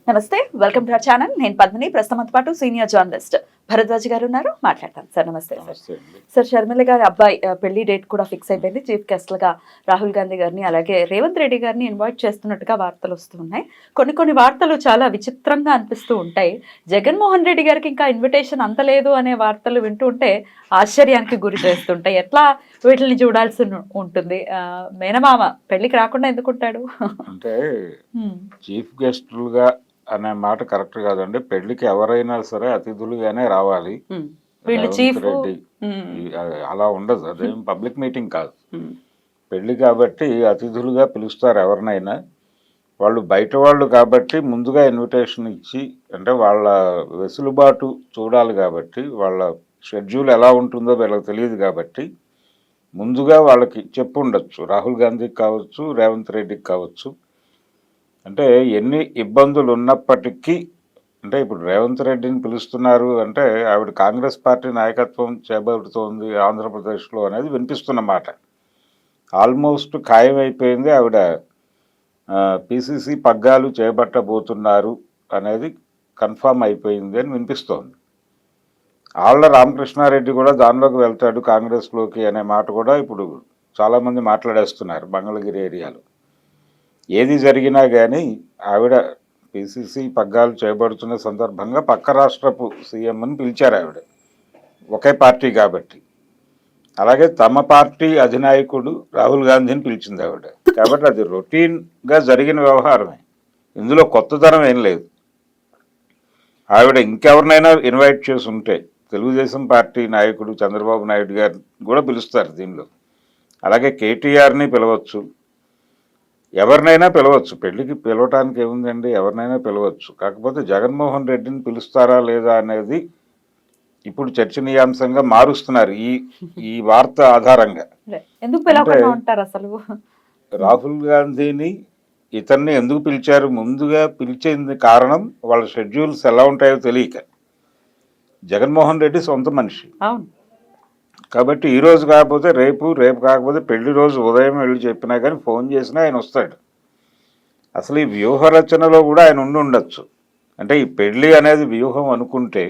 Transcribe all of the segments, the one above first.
నమస్తే, welcome to our channel. నేను పద్మిని. ప్రస్తుతంతో పాటు సీనియర్ జర్నలిస్ట్ భరద్వాజ్ గారు ఉన్నారు. మాట్లాడతాను సార్. నమస్తే సార్. సార్, షర్మిల గారి అబ్బాయి పెళ్లి డేట్ కూడా ఫిక్స్ అయిపోయింది. చీఫ్ గెస్ట్లుగా రాహుల్ గాంధీ గారిని అలాగే రేవంత్ రెడ్డి గారిని ఇన్వైట్ చేస్తున్నట్టుగా వార్తలు వస్తున్నాయి. కొన్ని వార్తలు చాలా విచిత్రంగా అనిపిస్తూ ఉంటాయి. జగన్మోహన్ రెడ్డి గారికి ఇంకా ఇన్విటేషన్ అందలేదు అనే వార్తలు వింటూ ఉంటే ఆశ్చర్యానికి గురి చేస్తుంటాయి. ఎట్లా వీటిని చూడాల్సి ఉంటుంది? మేనమామ పెళ్లికి రాకుండా ఎందుకుంటాడు అంటే చీఫ్ గెస్టులుగా అనే మాట కరెక్ట్ కాదండి. పెళ్లికి ఎవరైనా సరే అతిథులుగానే రావాలి. రెడ్డి అలా ఉండదు, అదేం పబ్లిక్ మీటింగ్ కాదు. పెళ్లి కాబట్టి అతిథులుగా పిలుస్తారు ఎవరినైనా. వాళ్ళు బయట వాళ్ళు కాబట్టి ముందుగా ఇన్విటేషన్ ఇచ్చి, అంటే వాళ్ళ వెసులుబాటు చూడాలి కాబట్టి, వాళ్ళ షెడ్యూల్ ఎలా ఉంటుందో వీళ్ళకి తెలియదు కాబట్టి ముందుగా వాళ్ళకి చెప్పు ఉండొచ్చు. రాహుల్ గాంధీకి కావచ్చు, రేవంత్ రెడ్డికి కావచ్చు. అంటే ఎన్ని ఇబ్బందులు ఉన్నప్పటికీ, అంటే ఇప్పుడు రేవంత్ రెడ్డిని పిలుస్తున్నారు అంటే ఆవిడ కాంగ్రెస్ పార్టీ నాయకత్వం చేపడుతోంది ఆంధ్రప్రదేశ్లో అనేది వినిపిస్తున్న మాట. ఆల్మోస్ట్ ఖాయమైపోయింది. ఆవిడ పిసిసి పగ్గాలు చేపట్టబోతున్నారు అనేది కన్ఫామ్ అయిపోయింది అని వినిపిస్తోంది. ఆళ్ల రామకృష్ణారెడ్డి కూడా దానిలోకి వెళ్తాడు కాంగ్రెస్లోకి అనే మాట కూడా ఇప్పుడు చాలామంది మాట్లాడేస్తున్నారు మంగళగిరి ఏరియాలో. ఏది జరిగినా కానీ ఆవిడ పిసిసి పగ్గాలు చేయబడుతున్న సందర్భంగా పక్క రాష్ట్రపు సీఎంని పిలిచారు ఆవిడ, ఒకే పార్టీ కాబట్టి. అలాగే తమ పార్టీ అధినాయకుడు రాహుల్ గాంధీని పిలిచింది ఆవిడ. కాబట్టి అది రొటీన్గా జరిగిన వ్యవహారమే, ఇందులో కొత్తదనం ఏం లేదు. ఆవిడ ఇంకెవరినైనా ఇన్వైట్ చేసి ఉంటే తెలుగుదేశం పార్టీ నాయకుడు చంద్రబాబు నాయుడు గారిని కూడా పిలుస్తారు దీనిలో. అలాగే కేటీఆర్ని పిలవచ్చు, ఎవరినైనా పిలవచ్చు. పెళ్లికి పిలవటానికి ఏముందండి, ఎవరినైనా పిలవచ్చు. కాకపోతే జగన్మోహన్ రెడ్డిని పిలుస్తారా లేదా అనేది ఇప్పుడు చర్చనీయాంశంగా మారుస్తున్నారు ఈ వార్త ఆధారంగా. రాహుల్ గాంధీని ఇతన్ని ఎందుకు పిలిచారు? ముందుగా పిలిచేందుకు కారణం వాళ్ళ షెడ్యూల్స్ ఎలా ఉంటాయో తెలియక. జగన్మోహన్ రెడ్డి సొంత మనిషి కాబట్టి ఈరోజు కాకపోతే రేపు, రేపు కాకపోతే పెళ్లి రోజు ఉదయం వెళ్ళి చెప్పినా కానీ ఫోన్ చేసినా ఆయన వస్తాడు. అసలు ఈ వ్యూహ రచనలో కూడా ఆయన ఉండి ఉండొచ్చు. అంటే ఈ పెళ్లి అనేది వ్యూహం అనుకుంటే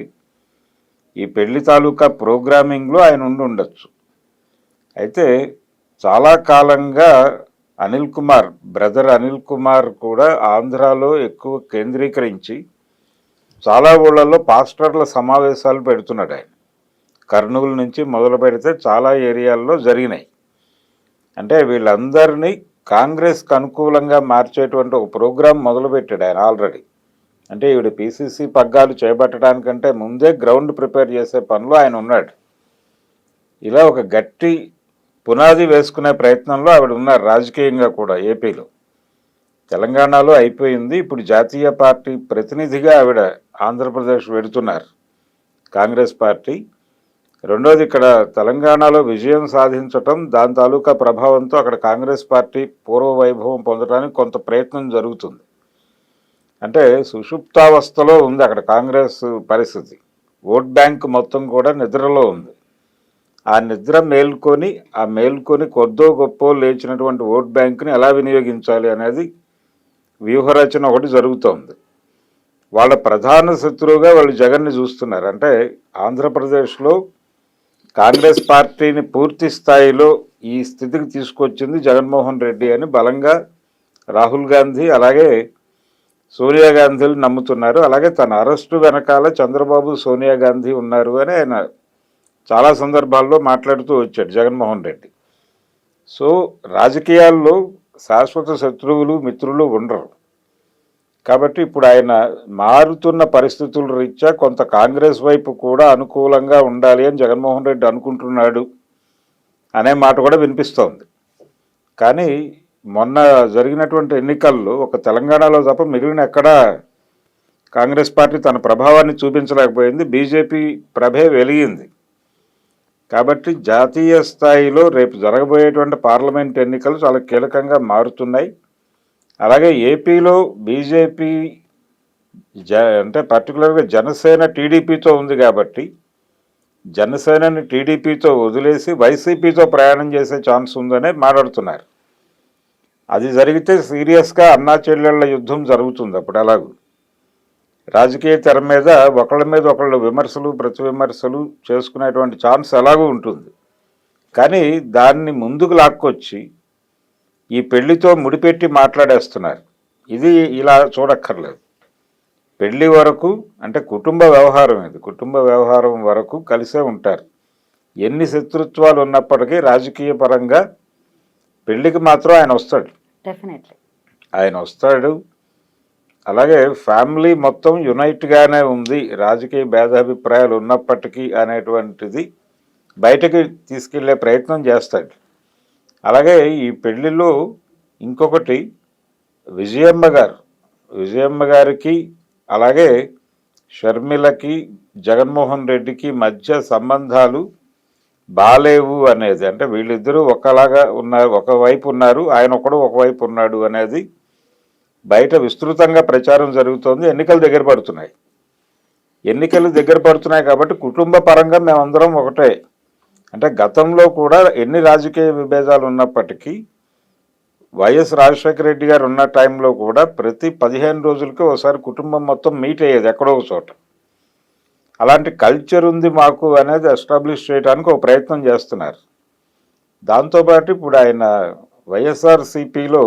ఈ పెళ్లి తాలూకా ప్రోగ్రామింగ్లో ఆయన ఉండి ఉండొచ్చు. అయితే చాలా కాలంగా అనిల్ కుమార్, బ్రదర్ అనిల్ కుమార్ కూడా ఆంధ్రాలో ఎక్కువ కేంద్రీకరించి చాలా ఊళ్ళల్లో పాస్టర్ల సమావేశాలు పెడుతున్నాడు ఆయన. కర్నూలు నుంచి మొదలు పెడితే చాలా ఏరియాల్లో జరిగినాయి. అంటే వీళ్ళందరినీ కాంగ్రెస్కి అనుకూలంగా మార్చేటువంటి ఒక ప్రోగ్రాం మొదలుపెట్టాడు ఆయన ఆల్రెడీ. అంటే ఈవిడ పిసిసి పగ్గాలు చేపట్టడానికంటే ముందే గ్రౌండ్ ప్రిపేర్ చేసే పనిలో ఆయన ఉన్నాడు. ఇలా ఒక గట్టి పునాది వేసుకునే ప్రయత్నంలో ఆవిడ ఉన్నారు రాజకీయంగా కూడా. ఏపీలో, తెలంగాణలో అయిపోయింది. ఇప్పుడు జాతీయ పార్టీ ప్రతినిధిగా ఆవిడ ఆంధ్రప్రదేశ్ వెడుతున్నారు కాంగ్రెస్ పార్టీ. రెండోది, ఇక్కడ తెలంగాణలో విజయం సాధించటం, దాని తాలూకా ప్రభావంతో అక్కడ కాంగ్రెస్ పార్టీ పూర్వ వైభవం పొందడానికి కొంత ప్రయత్నం జరుగుతుంది. అంటే సుషుప్తావస్థలో ఉంది అక్కడ కాంగ్రెస్ పరిస్థితి. ఓట్ బ్యాంక్ మొత్తం కూడా నిద్రలో ఉంది. ఆ నిద్ర మేల్కొని కొద్దో గొప్ప లేచినటువంటి ఓట్ బ్యాంక్ని ఎలా వినియోగించాలి అనేది వ్యూహరచన ఒకటి జరుగుతోంది. వాళ్ళ ప్రధాన శత్రువుగా వాళ్ళు జగన్ని చూస్తున్నారు. అంటే ఆంధ్రప్రదేశ్లో కాంగ్రెస్ పార్టీని పూర్తి స్థాయిలో ఈ స్థితికి తీసుకొచ్చింది జగన్మోహన్ రెడ్డి అని బలంగా రాహుల్ గాంధీ అలాగే సోనియా గాంధీలు నమ్ముతున్నారు. అలాగే తన అరెస్టు వెనకాల చంద్రబాబు, సోనియా గాంధీ ఉన్నారు అని ఆయన చాలా సందర్భాల్లో మాట్లాడుతూ వచ్చాడు జగన్మోహన్ రెడ్డి. సో రాజకీయాల్లో శాశ్వత శత్రువులు, మిత్రులు ఉండరు. కాబట్టి ఇప్పుడు ఆయన మారుతున్న పరిస్థితుల రీత్యా కొంత కాంగ్రెస్ వైపు కూడా అనుకూలంగా ఉండాలి అని జగన్మోహన్ రెడ్డి అనుకుంటున్నాడు అనే మాట కూడా వినిపిస్తోంది. కానీ మొన్న జరిగినటువంటి ఎన్నికల్లో ఒక తెలంగాణలో తప్ప మిగిలిన ఎక్కడా కాంగ్రెస్ పార్టీ తన ప్రభావాన్ని చూపించలేకపోయింది. బీజేపీ ప్రభే వెలిగింది. కాబట్టి జాతీయ స్థాయిలో రేపు జరగబోయేటువంటి పార్లమెంట్ ఎన్నికలు చాలా కీలకంగా మారుతున్నాయి. అలాగే ఏపీలో బీజేపీ అంటే పర్టికులర్గా జనసేన టీడీపీతో ఉంది కాబట్టి జనసేనని టీడీపీతో వదిలేసి వైసీపీతో ప్రయాణం చేసే ఛాన్స్ ఉందనే మాట్లాడుతున్నారు. అది జరిగితే సీరియస్గా అన్నా చెల్లెళ్ల యుద్ధం జరుగుతుంది అప్పుడు. అలాగూ రాజకీయ తెర మీద ఒకళ్ళ మీద ఒకళ్ళు విమర్శలు ప్రతి విమర్శలు చేసుకునేటువంటి ఛాన్స్ ఎలాగూ ఉంటుంది. కానీ దాన్ని ముందుకు లాక్కొచ్చి ఈ పెళ్లితో ముడిపెట్టి మాట్లాడేస్తున్నారు. ఇది ఇలా చూడక్కర్లేదు. పెళ్లి వరకు అంటే కుటుంబ వ్యవహారం, ఇది కుటుంబ వ్యవహారం వరకు కలిసే ఉంటారు. ఎన్ని శత్రుత్వాలు ఉన్నప్పటికీ రాజకీయ పరంగా పెళ్లికి మాత్రం ఆయన వస్తాడు, డెఫినెట్లీ ఆయన వస్తాడు. అలాగే ఫ్యామిలీ మొత్తం యునైట్గానే ఉంది, రాజకీయ భేదాభిప్రాయాలు ఉన్నప్పటికీ అనేటువంటిది బయటకి తీసుకెళ్లే ప్రయత్నం చేస్తాడు. అలాగే ఈ పెళ్లిలో ఇంకొకటి, విజయమ్మ గారికి అలాగే షర్మిలకి జగన్మోహన్ రెడ్డికి మధ్య సంబంధాలు బాలేవు అనేది, అంటే వీళ్ళిద్దరూ ఒకలాగా ఉన్నారు, ఒకవైపు ఉన్నారు, ఆయన ఒకడు ఒకవైపు ఉన్నాడు అనేది బయట విస్తృతంగా ప్రచారం జరుగుతోంది. ఎన్నికలు దగ్గర పడుతున్నాయి కాబట్టి కుటుంబ పరంగా మేమందరం ఒకటే. అంటే గతంలో కూడా ఎన్ని రాజకీయ విభేదాలు ఉన్నప్పటికీ వైఎస్ రాజశేఖర రెడ్డి గారు ఉన్న టైంలో కూడా ప్రతి 15 రోజులకి ఒకసారి కుటుంబం మొత్తం మీట్ అయ్యేది ఎక్కడో ఒక చోట. అలాంటి కల్చర్ ఉంది మాకు అనేది ఎస్టాబ్లిష్ చేయడానికి ఒక ప్రయత్నం చేస్తున్నారు. దాంతోపాటు ఇప్పుడు ఆయన వైఎస్ఆర్సీపీలో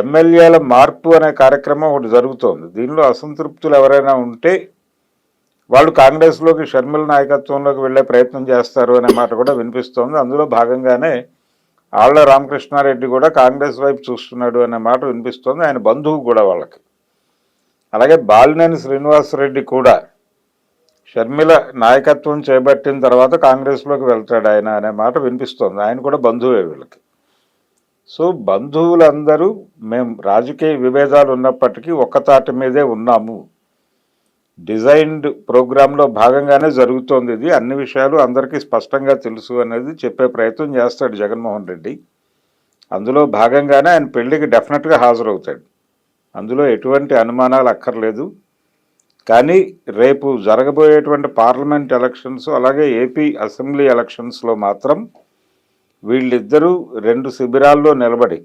ఎమ్మెల్యేల మార్పు అనే కార్యక్రమం ఒకటి జరుగుతోంది. దీనిలో అసంతృప్తులు ఎవరైనా ఉంటే వాళ్ళు కాంగ్రెస్లోకి షర్మిల నాయకత్వంలోకి వెళ్ళే ప్రయత్నం చేస్తారు అనే మాట కూడా వినిపిస్తోంది. అందులో భాగంగానే ఆళ్ల రామకృష్ణారెడ్డి కూడా కాంగ్రెస్ వైపు చూస్తున్నాడు అనే మాట వినిపిస్తోంది, ఆయన బంధువు కూడా వాళ్ళకి. అలాగే బాలినేని శ్రీనివాసరెడ్డి కూడా షర్మిల నాయకత్వం చేపట్టిన తర్వాత కాంగ్రెస్లోకి వెళ్తాడు ఆయన అనే మాట వినిపిస్తోంది, ఆయన కూడా బంధువే వీళ్ళకి. సో బంధువులందరూ మేము రాజకీయ విభేదాలు ఉన్నప్పటికీ ఒక్క తాటి మీదే ఉన్నాము, డిజైన్డ్ ప్రోగ్రాంలో భాగంగానే జరుగుతోంది ఇది, అన్ని విషయాలు అందరికీ స్పష్టంగా తెలుసు అనేది చెప్పే ప్రయత్నం చేస్తాడు జగన్మోహన్ రెడ్డి. అందులో భాగంగానే ఆయన పెళ్లికి డెఫినెట్గా హాజరవుతాడు, అందులో ఎటువంటి అనుమానాలు అక్కర్లేదు. కానీ రేపు జరగబోయేటువంటి పార్లమెంట్ ఎలక్షన్స్ అలాగే ఏపీ అసెంబ్లీ ఎలక్షన్స్లో మాత్రం వీళ్ళిద్దరూ 2 శిబిరాల్లో నిలబడి,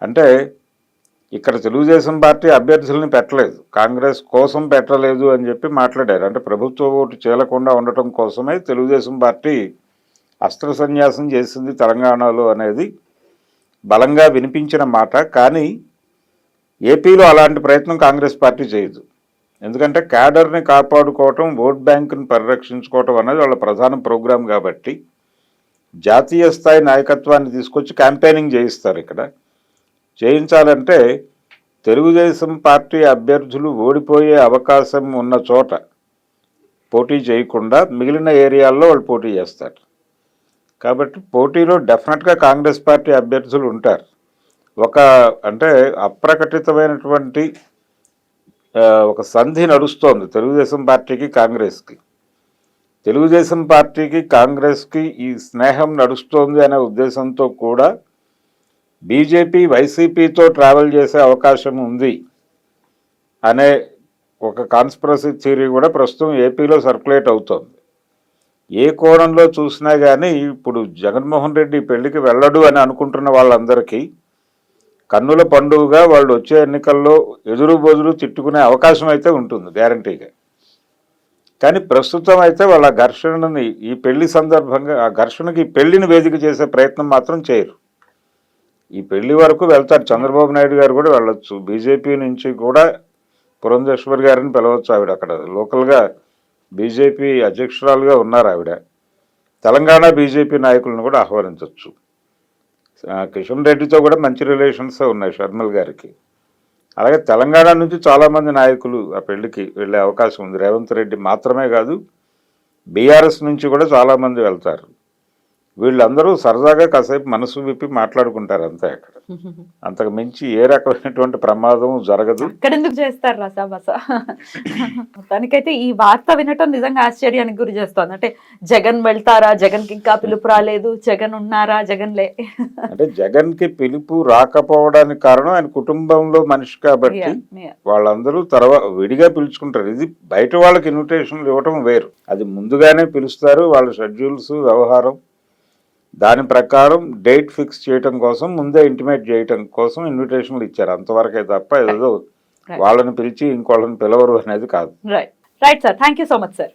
అంటే ఇక్కడ తెలుగుదేశం పార్టీ అభ్యర్థుల్ని పెట్టలేదు, కాంగ్రెస్ కోసం పెట్టలేదు అని చెప్పి మాట్లాడారు. అంటే ప్రభుత్వ ఓటు చేలకుండా ఉండటం కోసమే తెలుగుదేశం పార్టీ అస్త్ర సన్యాసం చేసింది తెలంగాణలో అనేది బలంగా వినిపించిన మాట. కానీ ఏపీలో అలాంటి ప్రయత్నం కాంగ్రెస్ పార్టీ చేయదు. ఎందుకంటే క్యాడర్ని కాపాడుకోవటం, ఓట్ బ్యాంకుని పరిరక్షించుకోవటం అనేది వాళ్ళ ప్రధాన ప్రోగ్రాం కాబట్టి జాతీయ స్థాయి నాయకత్వాన్ని తీసుకొచ్చి క్యాంపెయినింగ్ చేయిస్తారు. ఇక్కడ చేయించాలంటే తెలుగుదేశం పార్టీ అభ్యర్థులు ఓడిపోయే అవకాశం ఉన్న చోట పోటీ చేయకుండా మిగిలిన ఏరియాల్లో వాళ్ళు పోటీ చేస్తారు. కాబట్టి పోటీలో డెఫినెట్గా కాంగ్రెస్ పార్టీ అభ్యర్థులు ఉంటారు. అంటే అప్రకటితమైనటువంటి ఒక సంధి నడుస్తోంది తెలుగుదేశం పార్టీకి కాంగ్రెస్కి. తెలుగుదేశం పార్టీకి కాంగ్రెస్కి ఈ స్నేహం నడుస్తోంది అనే ఉద్దేశంతో కూడా బీజేపీ వైసీపీతో ట్రావెల్ చేసే అవకాశం ఉంది అనే ఒక కాన్స్పిరసీ థియరీ కూడా ప్రస్తుతం ఏపీలో సర్క్యులేట్ అవుతోంది. ఏ కోణంలో చూసినా కానీ ఇప్పుడు జగన్మోహన్ రెడ్డి పెళ్లికి వెళ్ళడు అని అనుకుంటున్న వాళ్ళందరికీ కన్నుల పండుగగా వాళ్ళు వచ్చే ఎన్నికల్లో ఎదురు బొదురు తిట్టుకునే అవకాశం అయితే ఉంటుంది గ్యారంటీగా. కానీ ప్రస్తుతం అయితే వాళ్ళ ఘర్షణని ఈ పెళ్లి సందర్భంగా ఆ ఘర్షణకి పెళ్లిని వేదిక చేసే ప్రయత్నం మాత్రం చేయరు. ఈ పెళ్లి వరకు వెళ్తారు, చంద్రబాబు నాయుడు గారు కూడా వెళ్ళొచ్చు, బీజేపీ నుంచి కూడా పురంధేశ్వరి గారిని పిలవచ్చు, ఆవిడ అక్కడ లోకల్గా బీజేపీ అధ్యక్షురాలుగా ఉన్నారు ఆవిడ. తెలంగాణ బీజేపీ నాయకులను కూడా ఆహ్వానించవచ్చు. కిషన్ రెడ్డితో కూడా మంచి రిలేషన్స్ ఉన్నాయి షర్మిల గారికి. అలాగే తెలంగాణ నుంచి చాలామంది నాయకులు ఆ పెళ్లికి వెళ్ళే అవకాశం ఉంది. రేవంత్ రెడ్డి మాత్రమే కాదు, బీఆర్ఎస్ నుంచి కూడా చాలామంది వెళ్తారు. వీళ్ళందరూ సరదాగా కాసేపు మనసు విప్పి మాట్లాడుకుంటారు అంతే. అక్కడ అంతకు మించి ఏ రకమైనటువంటి ప్రమాదం జరగదు. అక్కడ ఎందుకు చేస్తారు రసాబస? దానికైతే ఈ వార్త వినటం నిజంగా ఆశ్చర్యానికి గురి చేస్తోంది. అంటే జగన్ వెళ్తారా, జగన్ కి ఇంకా పిలుపు రాలేదు, జగన్ ఉన్నారా, జగన్ లే. అంటే జగన్ కి పిలుపు రాకపోవడానికి కారణం ఆయన కుటుంబంలో మనిషి కాబట్టి వాళ్ళందరూ తర్వాత విడిగా పిలుచుకుంటారు. ఇది బయట వాళ్ళకి ఇన్విటేషన్లు ఇవ్వటం వేరు, అది ముందుగానే పిలుస్తారు. వాళ్ళ షెడ్యూల్స్ వ్యవహారం దాని ప్రకారం డేట్ ఫిక్స్ చేయటం కోసం ముందే ఇంటిమేట్ చేయటం కోసం ఇన్విటేషన్లు ఇచ్చారు అంతవరకే తప్ప ఏదో Right. వాళ్ళని పిలిచి ఇంకోళ్ళని పిలవరు అనేది కాదు. Right right sir, thank you so much sir.